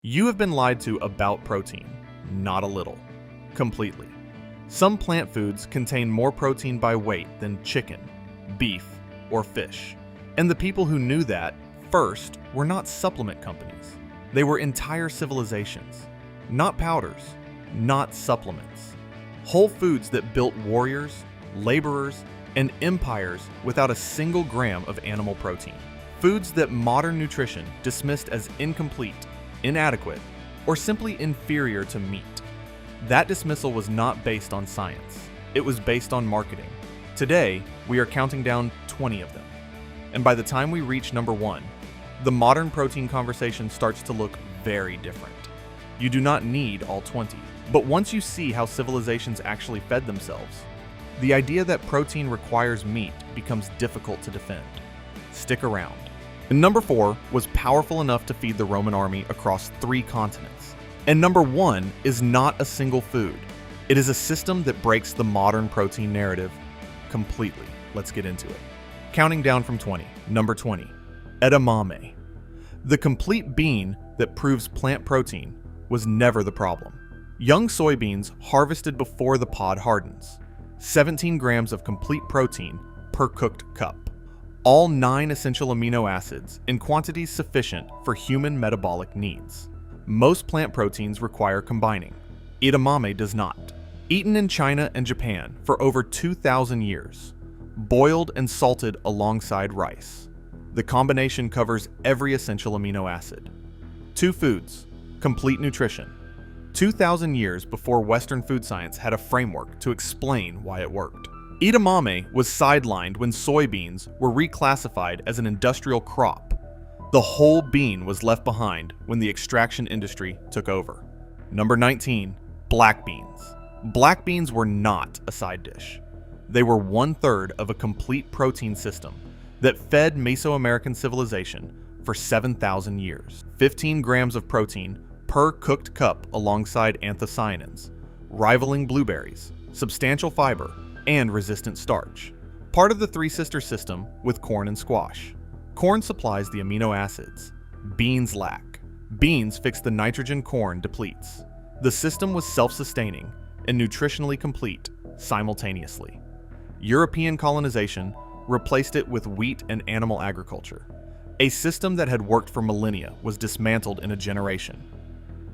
You have been lied to about protein, not a little, completely. Some plant foods contain more protein by weight than chicken, beef, or fish. And the people who knew that first were not supplement companies. They were entire civilizations, not powders, not supplements. Whole foods that built warriors, laborers, and empires without a single gram of animal protein. Foods that modern nutrition dismissed as incomplete, inadequate, or simply inferior to meat. That dismissal was not based on science. It was based on marketing. Today, we are counting down 20 of them. And by the time we reach number 1, the modern protein conversation starts to look very different. You do not need all 20. But once you see how civilizations actually fed themselves, the idea that protein requires meat becomes difficult to defend. Stick around. And number 4 was powerful enough to feed the Roman army across 3 continents. And number 1 is not a single food. It is a system that breaks the modern protein narrative completely. Let's get into it. Counting down from 20. Number 20. Edamame. The complete bean that proves plant protein was never the problem. Young soybeans harvested before the pod hardens. 17 grams of complete protein per cooked cup. All 9 essential amino acids in quantities sufficient for human metabolic needs. Most plant proteins require combining. Edamame does not. Eaten in China and Japan for over 2,000 years. Boiled and salted alongside rice. The combination covers every essential amino acid. 2 foods, complete nutrition. 2,000 years before Western food science had a framework to explain why it worked. Edamame was sidelined when soybeans were reclassified as an industrial crop. The whole bean was left behind when the extraction industry took over. Number 19, black beans. Black beans were not a side dish. They were 1/3 of a complete protein system that fed Mesoamerican civilization for 7,000 years. 15 grams of protein per cooked cup alongside anthocyanins, rivaling blueberries, substantial fiber, and resistant starch. Part of the Three Sisters system with corn and squash. Corn supplies the amino acids. Beans lack. Beans fix the nitrogen corn depletes. The system was self-sustaining and nutritionally complete simultaneously. European colonization replaced it with wheat and animal agriculture. A system that had worked for millennia was dismantled in a generation.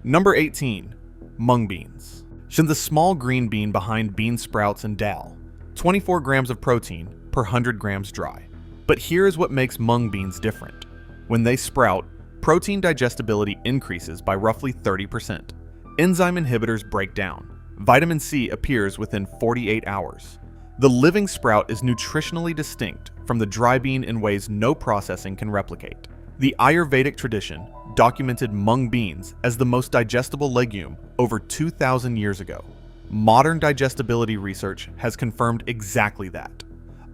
Number 18, mung beans. The small green bean behind bean sprouts and dal. 24 grams of protein per 100 grams dry. But here is what makes mung beans different. When they sprout, protein digestibility increases by roughly 30%. Enzyme inhibitors break down. Vitamin C appears within 48 hours. The living sprout is nutritionally distinct from the dry bean in ways no processing can replicate. The Ayurvedic tradition documented mung beans as the most digestible legume over 2,000 years ago. Modern digestibility research has confirmed exactly that.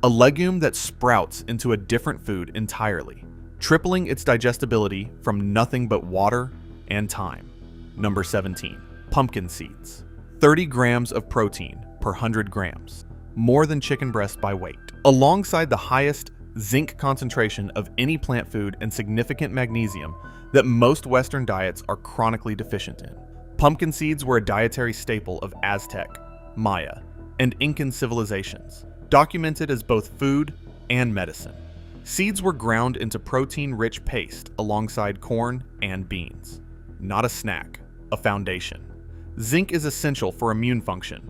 A legume that sprouts into a different food entirely, tripling its digestibility from nothing but water and time. Number 17, pumpkin seeds. 30 grams of protein per 100 grams, more than chicken breast by weight. Alongside the highest zinc concentration of any plant food and significant magnesium that most Western diets are chronically deficient in. Pumpkin seeds were a dietary staple of Aztec, Maya, and Incan civilizations, documented as both food and medicine. Seeds were ground into protein-rich paste alongside corn and beans. Not a snack, a foundation. Zinc is essential for immune function,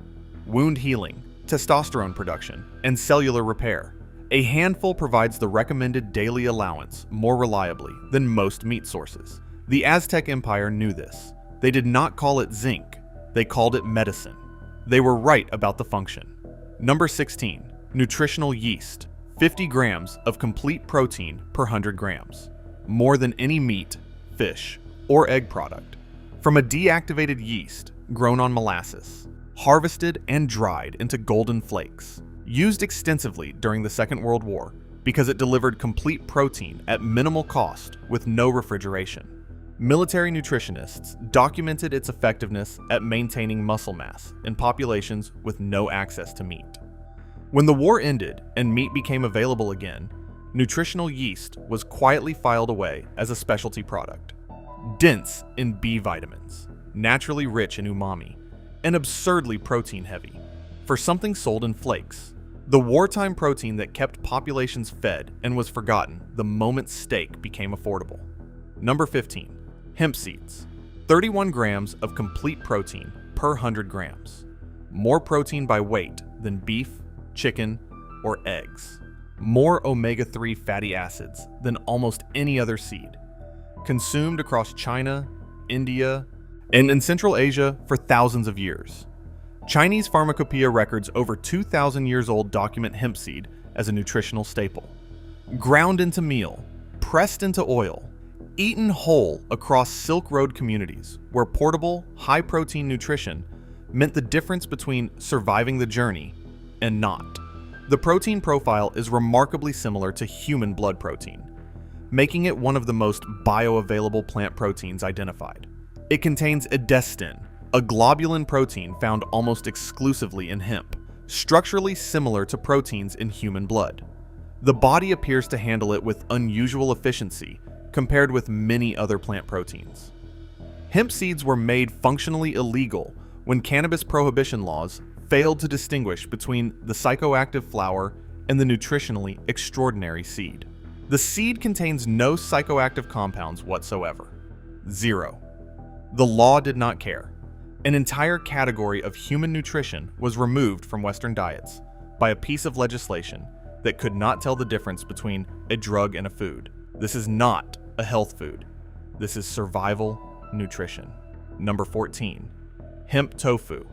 wound healing, testosterone production, and cellular repair. A handful provides the recommended daily allowance more reliably than most meat sources. The Aztec Empire knew this. They did not call it zinc, they called it medicine. They were right about the function. Number 16, nutritional yeast. 50 grams of complete protein per 100 grams. More than any meat, fish, or egg product. From a deactivated yeast grown on molasses, harvested and dried into golden flakes. Used extensively during the Second World War because it delivered complete protein at minimal cost with no refrigeration. Military nutritionists documented its effectiveness at maintaining muscle mass in populations with no access to meat. When the war ended and meat became available again, nutritional yeast was quietly filed away as a specialty product. dense in B vitamins, naturally rich in umami, and absurdly protein heavy. For something sold in flakes, the wartime protein that kept populations fed and was forgotten the moment steak became affordable. Number 15. Hemp seeds. 31 grams of complete protein per 100 grams. More protein by weight than beef, chicken, or eggs. More omega-3 fatty acids than almost any other seed. Consumed across China, India, and in Central Asia for thousands of years. Chinese pharmacopoeia records over 2,000 years old document hemp seed as a nutritional staple. Ground into meal, pressed into oil, eaten whole across Silk Road communities where portable, high-protein nutrition meant the difference between surviving the journey and not. The protein profile is remarkably similar to human blood protein, making it one of the most bioavailable plant proteins identified. It contains edestin, a globulin protein found almost exclusively in hemp, structurally similar to proteins in human blood. The body appears to handle it with unusual efficiency compared with many other plant proteins. Hemp seeds were made functionally illegal when cannabis prohibition laws failed to distinguish between the psychoactive flower and the nutritionally extraordinary seed. The seed contains no psychoactive compounds whatsoever. Zero. The law did not care. An entire category of human nutrition was removed from Western diets by a piece of legislation that could not tell the difference between a drug and a food. This is not a health food. This is survival nutrition. Number 14. Hemp tofu.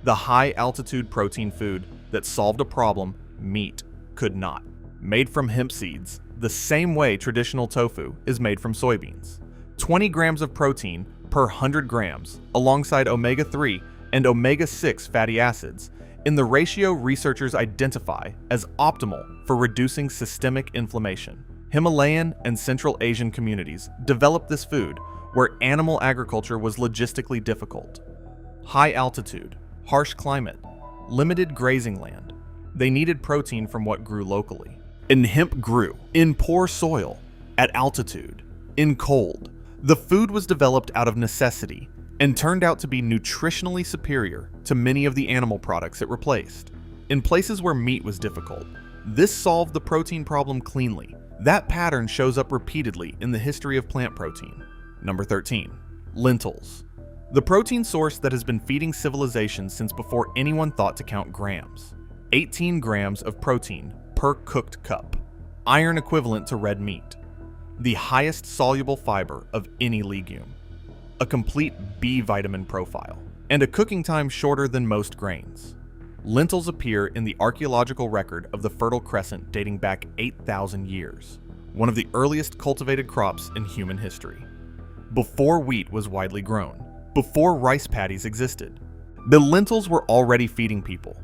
The high-altitude protein food that solved a problem meat could not. Made from hemp seeds, the same way traditional tofu is made from soybeans. 20 grams of protein per 100 grams, alongside omega-3 and omega-6 fatty acids, in the ratio researchers identify as optimal for reducing systemic inflammation. Himalayan and Central Asian communities developed this food where animal agriculture was logistically difficult. High altitude, harsh climate, limited grazing land. They needed protein from what grew locally. And hemp grew in poor soil, at altitude, in cold. The food was developed out of necessity and turned out to be nutritionally superior to many of the animal products it replaced. In places where meat was difficult, this solved the protein problem cleanly. That pattern shows up repeatedly in the history of plant protein. Number 13. Lentils. The protein source that has been feeding civilization since before anyone thought to count grams. 18 grams of protein per cooked cup. Iron equivalent to red meat. The highest soluble fiber of any legume. A complete B vitamin profile. And a cooking time shorter than most grains. Lentils appear in the archaeological record of the Fertile Crescent dating back 8,000 years, one of the earliest cultivated crops in human history. Before wheat was widely grown, before rice paddies existed, the lentils were already feeding people.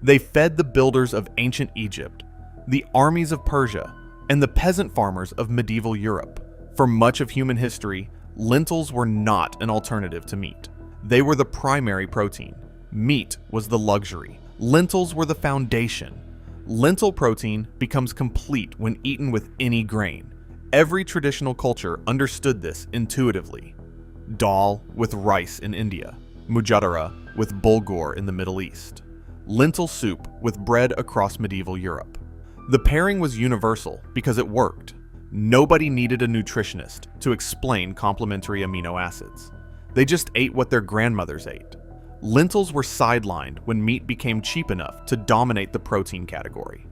They fed the builders of ancient Egypt, the armies of Persia, and the peasant farmers of medieval Europe. For much of human history, lentils were not an alternative to meat. They were the primary protein. Meat was the luxury. Lentils were the foundation. Lentil protein becomes complete when eaten with any grain. Every traditional culture understood this intuitively. Dal with rice in India, mujadara with bulgur in the Middle East, lentil soup with bread across medieval Europe. The pairing was universal because it worked. Nobody needed a nutritionist to explain complementary amino acids. They just ate what their grandmothers ate. Lentils were sidelined when meat became cheap enough to dominate the protein category.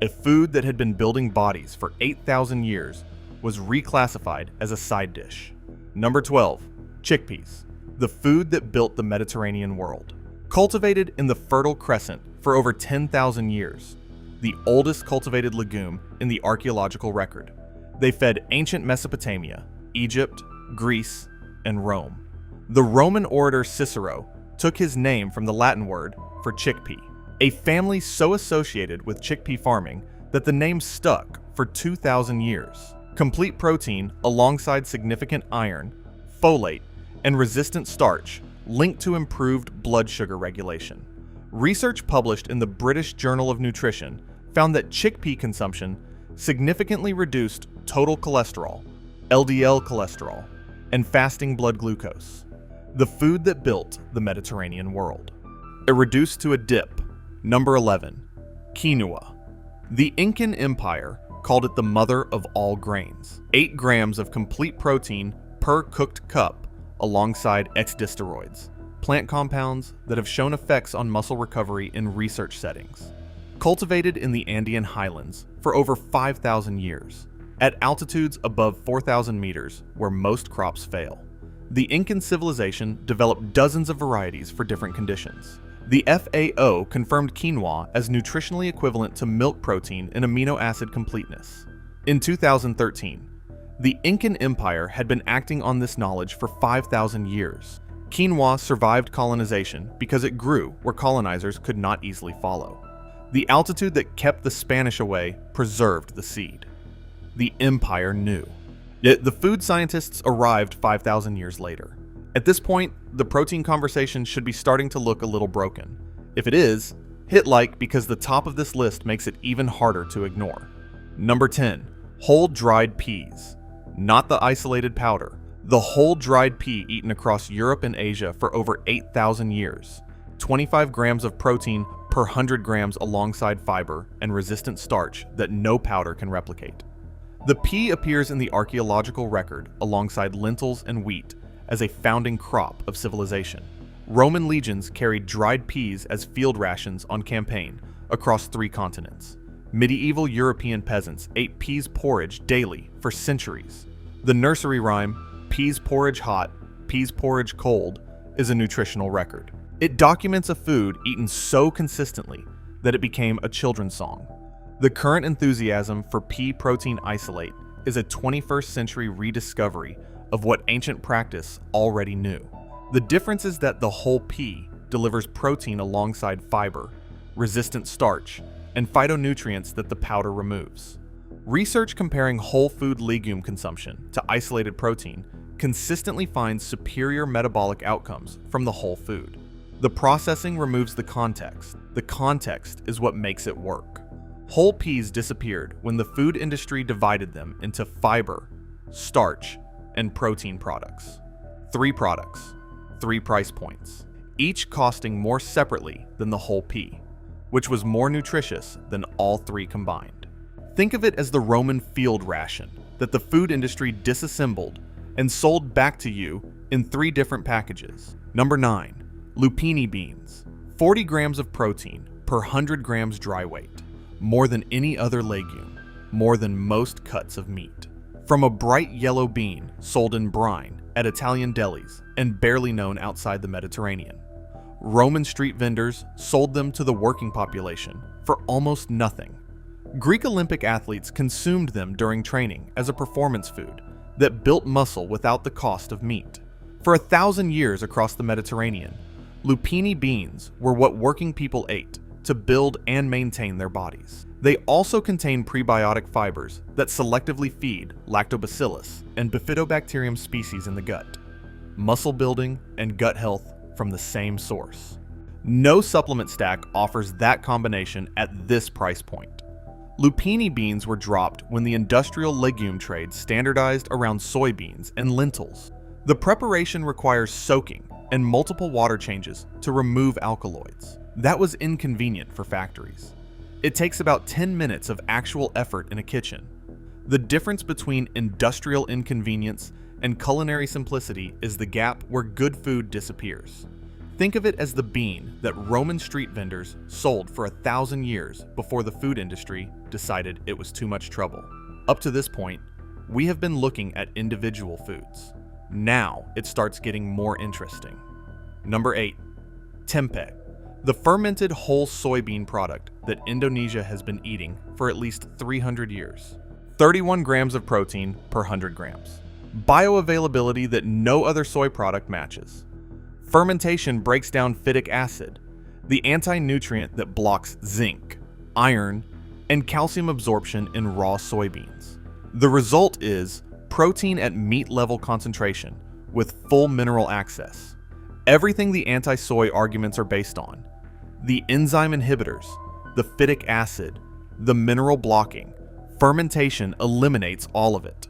A food that had been building bodies for 8,000 years was reclassified as a side dish. Number 12. Chickpeas. The food that built the Mediterranean world. Cultivated in the Fertile Crescent for over 10,000 years, the oldest cultivated legume in the archaeological record. They fed ancient Mesopotamia, Egypt, Greece, and Rome. The Roman orator Cicero took his name from the Latin word for chickpea, a family so associated with chickpea farming that the name stuck for 2,000 years. Complete protein alongside significant iron, folate, and resistant starch linked to improved blood sugar regulation. Research published in the British Journal of Nutrition found that chickpea consumption significantly reduced total cholesterol, LDL cholesterol, and fasting blood glucose. The food that built the Mediterranean world. It reduced to a dip. Number 11. Quinoa. The Incan Empire called it the mother of all grains. 8 grams of complete protein per cooked cup alongside exdisteroids, plant compounds that have shown effects on muscle recovery in research settings. Cultivated in the Andean highlands for over 5,000 years, at altitudes above 4,000 meters where most crops fail. The Incan civilization developed dozens of varieties for different conditions. The FAO confirmed quinoa as nutritionally equivalent to milk protein in amino acid completeness. In 2013, the Incan Empire had been acting on this knowledge for 5,000 years. Quinoa survived colonization because it grew where colonizers could not easily follow. The altitude that kept the Spanish away preserved the seed. The empire knew. Yet the food scientists arrived 5,000 years later. At this point, the protein conversation should be starting to look a little broken. If it is, hit like because the top of this list makes it even harder to ignore. Number 10. Whole dried peas. Not the isolated powder. The whole dried pea eaten across Europe and Asia for over 8,000 years. 25 grams of protein per 100 grams alongside fiber and resistant starch that no powder can replicate. The pea appears in the archaeological record alongside lentils and wheat as a founding crop of civilization. Roman legions carried dried peas as field rations on campaign across 3 continents. Medieval European peasants ate peas porridge daily for centuries. The nursery rhyme, peas porridge hot, peas porridge cold, is a nutritional record. It documents a food eaten so consistently that it became a children's song. The current enthusiasm for pea protein isolate is a 21st century rediscovery of what ancient practice already knew. The difference is that the whole pea delivers protein alongside fiber, resistant starch, and phytonutrients that the powder removes. Research comparing whole food legume consumption to isolated protein consistently finds superior metabolic outcomes from the whole food. The processing removes the context. The context is what makes it work. Whole peas disappeared when the food industry divided them into fiber, starch, and protein products. 3 products, 3 price points, each costing more separately than the whole pea, which was more nutritious than all 3 combined. Think of it as the Roman field ration that the food industry disassembled and sold back to you in 3 different packages. Number 9. Lupini beans. 40 grams of protein per 100 grams dry weight. More than any other legume. More than most cuts of meat. From a bright yellow bean sold in brine at Italian delis and barely known outside the Mediterranean. Roman street vendors sold them to the working population for almost nothing. Greek Olympic athletes consumed them during training as a performance food that built muscle without the cost of meat. For 1,000 years across the Mediterranean, lupini beans were what working people ate to build and maintain their bodies. They also contain prebiotic fibers that selectively feed lactobacillus and bifidobacterium species in the gut. Muscle building and gut health from the same source. No supplement stack offers that combination at this price point. Lupini beans were dropped when the industrial legume trade standardized around soybeans and lentils. The preparation requires soaking and multiple water changes to remove alkaloids. That was inconvenient for factories. It takes about 10 minutes of actual effort in a kitchen. The difference between industrial inconvenience and culinary simplicity is the gap where good food disappears. Think of it as the bean that Roman street vendors sold for 1,000 years before the food industry decided it was too much trouble. Up to this point, we have been looking at individual foods. Now it starts getting more interesting. Number 8. Tempeh. The fermented whole soybean product that Indonesia has been eating for at least 300 years. 31 grams of protein per 100 grams. Bioavailability that no other soy product matches. Fermentation breaks down phytic acid, the anti-nutrient that blocks zinc, iron, and calcium absorption in raw soybeans. The result is protein at meat-level concentration with full mineral access. Everything the anti-soy arguments are based on. The enzyme inhibitors, the phytic acid, the mineral blocking, fermentation eliminates all of it.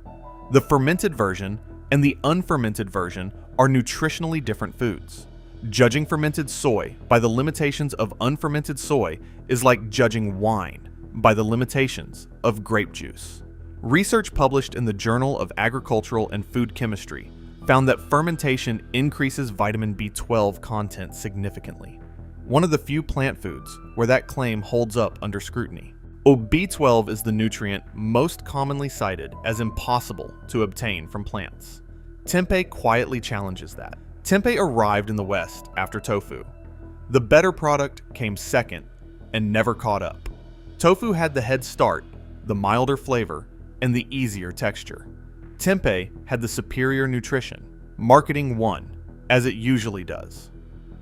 The fermented version and the unfermented version are nutritionally different foods. Judging fermented soy by the limitations of unfermented soy is like judging wine by the limitations of grape juice. Research published in the Journal of Agricultural and Food Chemistry found that fermentation increases vitamin B12 content significantly, one of the few plant foods where that claim holds up under scrutiny. B12 is the nutrient most commonly cited as impossible to obtain from plants. Tempeh quietly challenges that. Tempeh arrived in the West after tofu. The better product came second and never caught up. Tofu had the head start, the milder flavor, and the easier texture. Tempeh had the superior nutrition. Marketing won, as it usually does.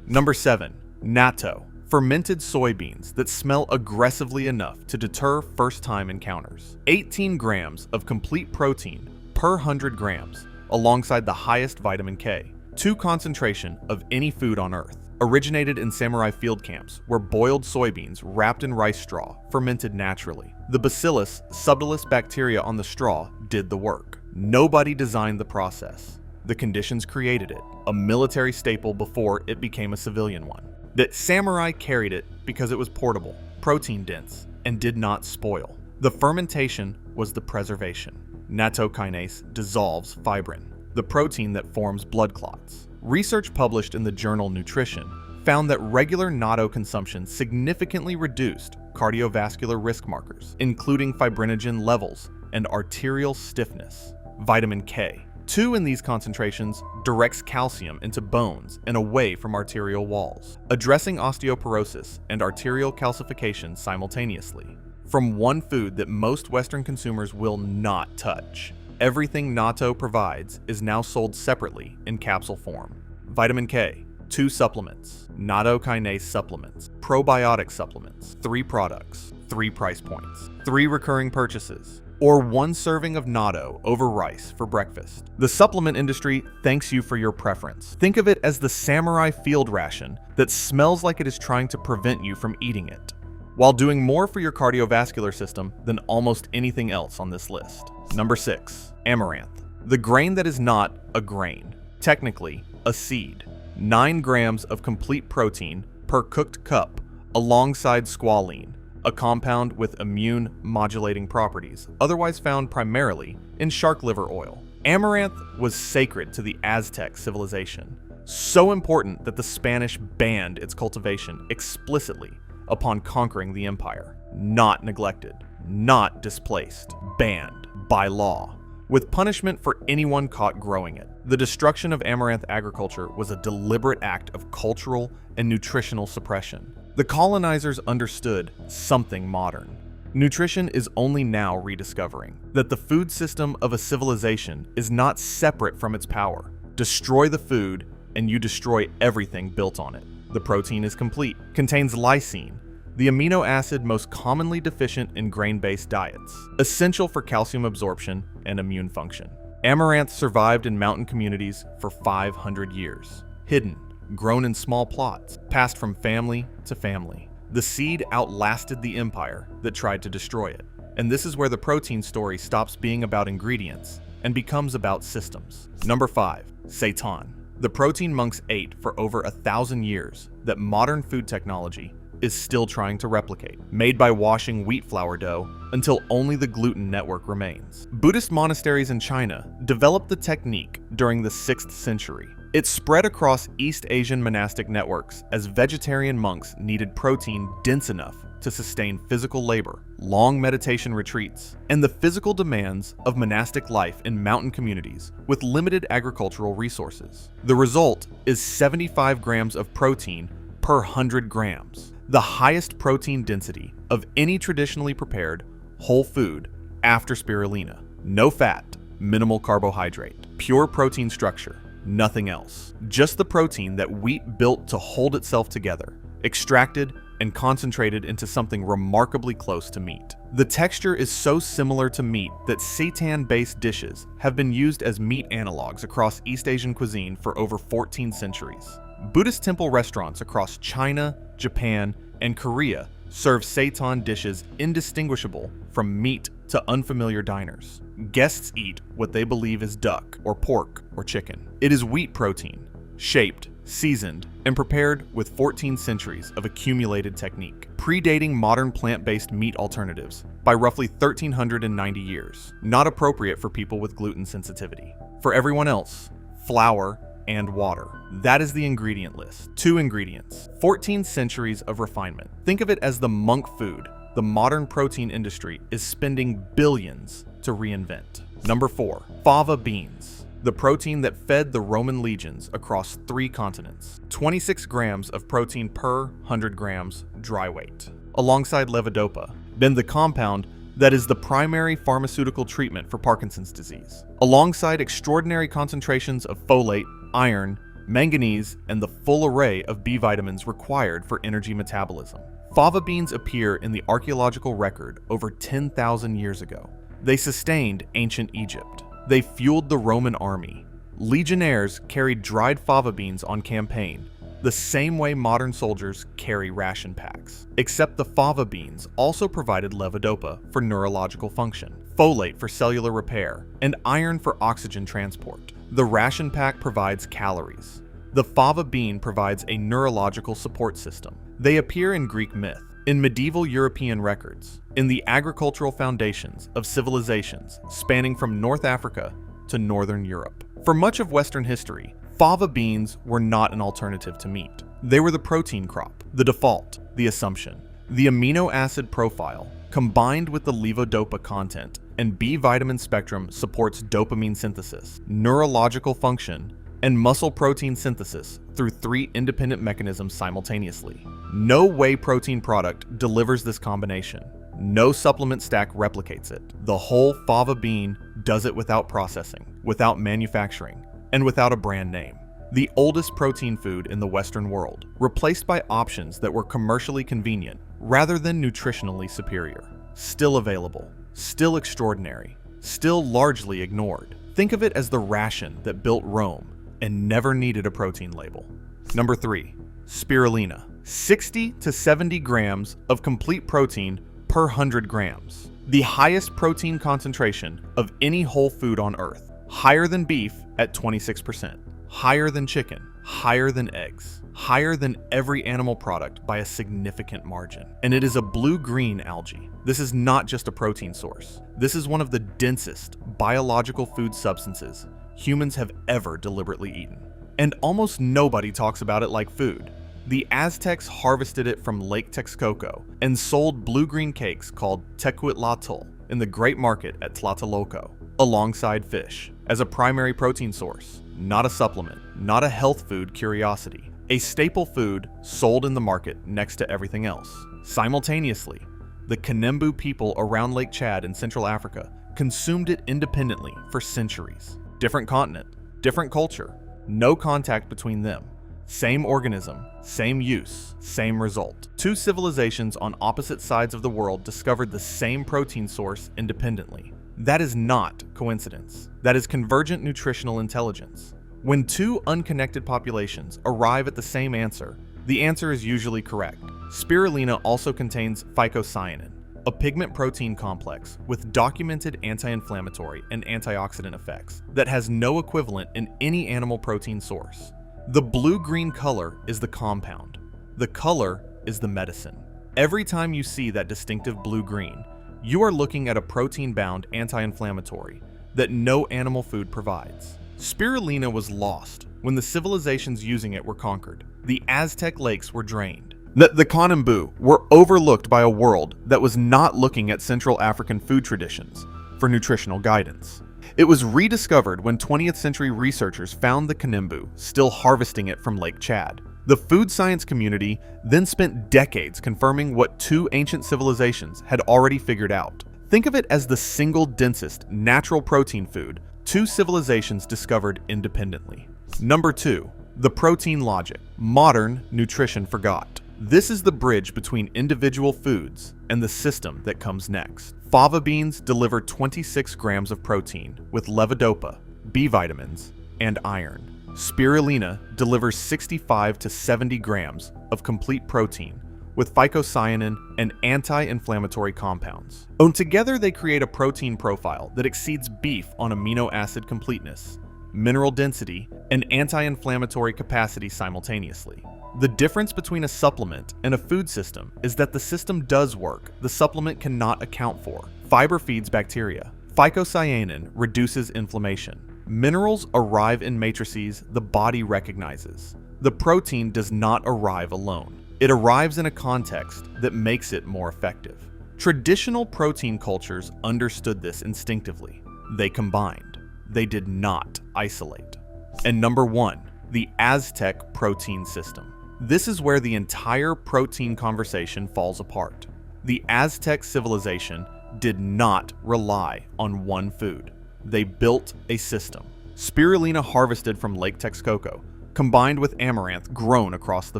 Number 7. Natto. Fermented soybeans that smell aggressively enough to deter first-time encounters. 18 grams of complete protein per 100 grams, alongside the highest vitamin K. 2 concentration of any food on Earth. Originated in samurai field camps where boiled soybeans wrapped in rice straw fermented naturally. The Bacillus subtilis bacteria on the straw did the work. Nobody designed the process. The conditions created it, a military staple before it became a civilian one. That samurai carried it because it was portable, protein-dense, and did not spoil. The fermentation was the preservation. Natto kinase dissolves fibrin, the protein that forms blood clots. Research published in the journal Nutrition found that regular natto consumption significantly reduced cardiovascular risk markers, including fibrinogen levels and arterial stiffness. Vitamin K. 2 in these concentrations directs calcium into bones and away from arterial walls, addressing osteoporosis and arterial calcification simultaneously. From one food that most Western consumers will not touch. Everything natto provides is now sold separately in capsule form. Vitamin K, 2 supplements, natto kinase supplements, probiotic supplements, 3 products, 3 price points, 3 recurring purchases, or 1 serving of natto over rice for breakfast. The supplement industry thanks you for your preference. Think of it as the samurai field ration that smells like it is trying to prevent you from eating it, while doing more for your cardiovascular system than almost anything else on this list. Number 6. Amaranth. The grain that is not a grain. Technically, a seed. 9 grams of complete protein per cooked cup alongside squalene, a compound with immune modulating properties, otherwise found primarily in shark liver oil. Amaranth was sacred to the Aztec civilization, so important that the Spanish banned its cultivation explicitly upon conquering the empire. Not neglected, not displaced, banned by law, with punishment for anyone caught growing it. The destruction of amaranth agriculture was a deliberate act of cultural and nutritional suppression. The colonizers understood something modern. Nutrition is only now rediscovering that the food system of a civilization is not separate from its power. Destroy the food, and you destroy everything built on it. The protein is complete, contains lysine, the amino acid most commonly deficient in grain-based diets, essential for calcium absorption and immune function. Amaranth survived in mountain communities for 500 years, hidden, grown in small plots, passed from family to family. The seed outlasted the empire that tried to destroy it. And this is where the protein story stops being about ingredients and becomes about systems. Number 5. Seitan. The protein monks ate for over 1,000 years that modern food technology is still trying to replicate, made by washing wheat flour dough until only the gluten network remains. Buddhist monasteries in China developed the technique during the 6th century. It spread across East Asian monastic networks as vegetarian monks needed protein dense enough to sustain physical labor, long meditation retreats, and the physical demands of monastic life in mountain communities with limited agricultural resources. The result is 75 grams of protein per 100 grams, the highest protein density of any traditionally prepared whole food after spirulina. No fat, minimal carbohydrate, pure protein structure, nothing else. Just the protein that wheat built to hold itself together, extracted and concentrated into something remarkably close to meat. The texture is so similar to meat that seitan-based dishes have been used as meat analogs across East Asian cuisine for over 14 centuries. Buddhist temple restaurants across China, Japan, and Korea serve seitan dishes indistinguishable from meat to unfamiliar diners. Guests eat what they believe is duck or pork or chicken. It is wheat protein, shaped, seasoned, and prepared with 14 centuries of accumulated technique, predating modern plant-based meat alternatives by roughly 1,390 years. Not appropriate for people with gluten sensitivity. For everyone else, flour and water. That is the ingredient list. 2 ingredients. 14 centuries of refinement. Think of it as the monk food the modern protein industry is spending billions to reinvent. Number 4, fava beans. The protein that fed the Roman legions across 3 continents. 26 grams of protein per 100 grams dry weight. Alongside levodopa, then the compound that is the primary pharmaceutical treatment for Parkinson's disease. Alongside extraordinary concentrations of folate, iron, manganese, and the full array of B vitamins required for energy metabolism. Fava beans appear in the archaeological record over 10,000 years ago. They sustained ancient Egypt. They fueled the Roman army. Legionnaires carried dried fava beans on campaign, the same way modern soldiers carry ration packs. Except the fava beans also provided levodopa for neurological function, folate for cellular repair, and iron for oxygen transport. The ration pack provides calories. The fava bean provides a neurological support system. They appear in Greek myth, in medieval European records, in the agricultural foundations of civilizations spanning from North Africa to Northern Europe. For much of Western history, fava beans were not an alternative to meat. They were the protein crop, the default, the assumption. The amino acid profile, combined with the levodopa content and B vitamin spectrum, supports dopamine synthesis, neurological function, and muscle protein synthesis through 3 independent mechanisms simultaneously. No whey protein product delivers this combination. No supplement stack replicates it. The whole fava bean does it without processing, without manufacturing, and without a brand name. The oldest protein food in the Western world, replaced by options that were commercially convenient rather than nutritionally superior. Still available, still extraordinary, still largely ignored. Think of it as the ration that built Rome and never needed a protein label. Number 3, spirulina. 60 to 70 grams of complete protein per 100 grams. The highest protein concentration of any whole food on earth. Higher than beef at 26%. Higher than chicken. Higher than eggs. Higher than every animal product by a significant margin. And it is a blue-green algae. This is not just a protein source. This is one of the densest biological food substances humans have ever deliberately eaten. And almost nobody talks about it like food. The Aztecs harvested it from Lake Texcoco and sold blue-green cakes called tecuitlatl in the great market at Tlatelolco, alongside fish, as a primary protein source, not a supplement, not a health food curiosity, a staple food sold in the market next to everything else. Simultaneously, the Kanembu people around Lake Chad in Central Africa consumed it independently for centuries. Different continent, different culture, no contact between them. Same organism, same use, same result. 2 civilizations on opposite sides of the world discovered the same protein source independently. That is not coincidence. That is convergent nutritional intelligence. When 2 unconnected populations arrive at the same answer, the answer is usually correct. Spirulina also contains phycocyanin, a pigment protein complex with documented anti-inflammatory and antioxidant effects that has no equivalent in any animal protein source. The blue-green color is the compound. The color is the medicine. Every time you see that distinctive blue-green, you are looking at a protein-bound anti-inflammatory that no animal food provides. Spirulina was lost when the civilizations using it were conquered. The Aztec lakes were drained. The Kanembu were overlooked by a world that was not looking at Central African food traditions for nutritional guidance. It was rediscovered when 20th century researchers found the Kanembu still harvesting it from Lake Chad. The food science community then spent decades confirming what 2 ancient civilizations had already figured out. Think of it as the single densest natural protein food 2 civilizations discovered independently. Number 2, the protein logic. Modern nutrition forgot. This is the bridge between individual foods and the system that comes next. Fava beans deliver 26 grams of protein with levodopa, B vitamins, and iron. Spirulina delivers 65 to 70 grams of complete protein with phycocyanin and anti-inflammatory compounds. And together they create a protein profile that exceeds beef on amino acid completeness, mineral density, and anti-inflammatory capacity simultaneously. The difference between a supplement and a food system is that the system does work the supplement cannot account for. Fiber feeds bacteria. Phycocyanin reduces inflammation. Minerals arrive in matrices the body recognizes. The protein does not arrive alone. It arrives in a context that makes it more effective. Traditional protein cultures understood this instinctively. They combined. They did not isolate. And number 1, the Aztec protein system. This is where the entire protein conversation falls apart. The Aztec civilization did not rely on one food. They built a system. Spirulina harvested from Lake Texcoco, combined with amaranth grown across the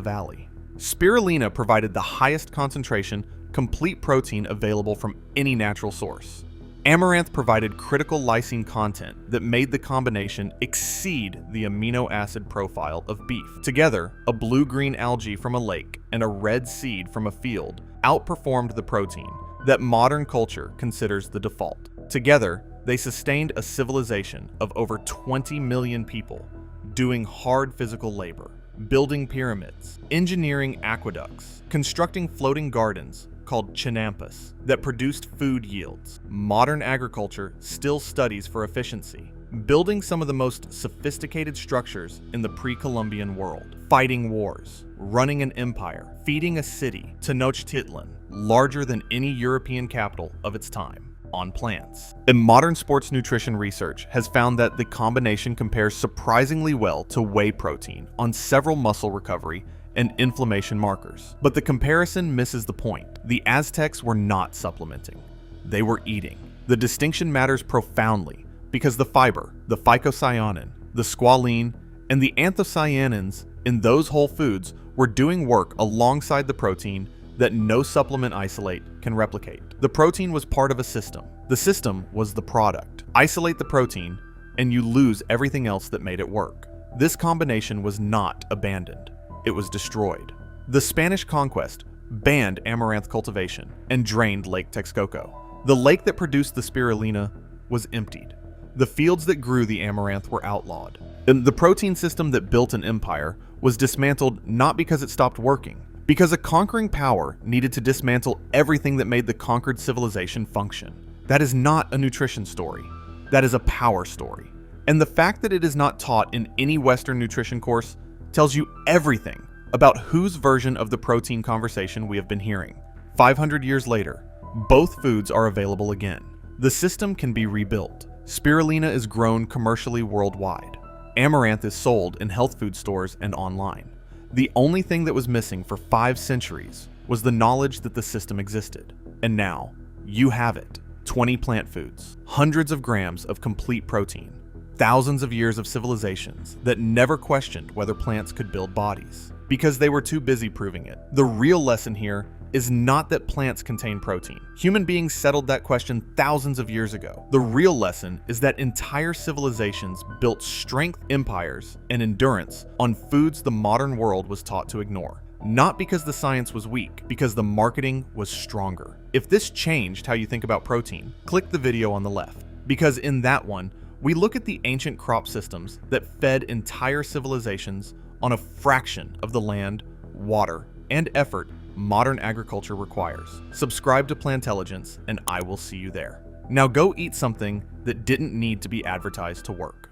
valley. Spirulina provided the highest concentration, complete protein available from any natural source. Amaranth provided critical lysine content that made the combination exceed the amino acid profile of beef. Together, a blue-green algae from a lake and a red seed from a field outperformed the protein that modern culture considers the default. Together, they sustained a civilization of over 20 million people, doing hard physical labor, building pyramids, engineering aqueducts, constructing floating gardens called chinampas that produced food yields. Modern agriculture still studies for efficiency, building some of the most sophisticated structures in the pre-Columbian world, fighting wars, running an empire, feeding a city, Tenochtitlan, larger than any European capital of its time, on plants. And modern sports nutrition research has found that the combination compares surprisingly well to whey protein on several muscle recovery and inflammation markers. But the comparison misses the point. The Aztecs were not supplementing. They were eating. The distinction matters profoundly because the fiber, the phycocyanin, the squalene, and the anthocyanins in those whole foods were doing work alongside the protein that no supplement isolate can replicate. The protein was part of a system. The system was the product. Isolate the protein, and you lose everything else that made it work. This combination was not abandoned. It was destroyed. The Spanish conquest banned amaranth cultivation and drained Lake Texcoco. The lake that produced the spirulina was emptied. The fields that grew the amaranth were outlawed. And the protein system that built an empire was dismantled not because it stopped working, because a conquering power needed to dismantle everything that made the conquered civilization function. That is not a nutrition story. That is a power story. And the fact that it is not taught in any Western nutrition course tells you everything about whose version of the protein conversation we have been hearing. 500 years later, both foods are available again. The system can be rebuilt. Spirulina is grown commercially worldwide. Amaranth is sold in health food stores and online. The only thing that was missing for 5 centuries was the knowledge that the system existed. And now, you have it. 20 plant foods, hundreds of grams of complete protein, thousands of years of civilizations that never questioned whether plants could build bodies, because they were too busy proving it. The real lesson here is not that plants contain protein. Human beings settled that question thousands of years ago. The real lesson is that entire civilizations built strength, empires, and endurance on foods the modern world was taught to ignore. Not because the science was weak, because the marketing was stronger. If this changed how you think about protein, click the video on the left, because in that one, we look at the ancient crop systems that fed entire civilizations on a fraction of the land, water, and effort modern agriculture requires. Subscribe to Plantelligence, and I will see you there. Now go eat something that didn't need to be advertised to work.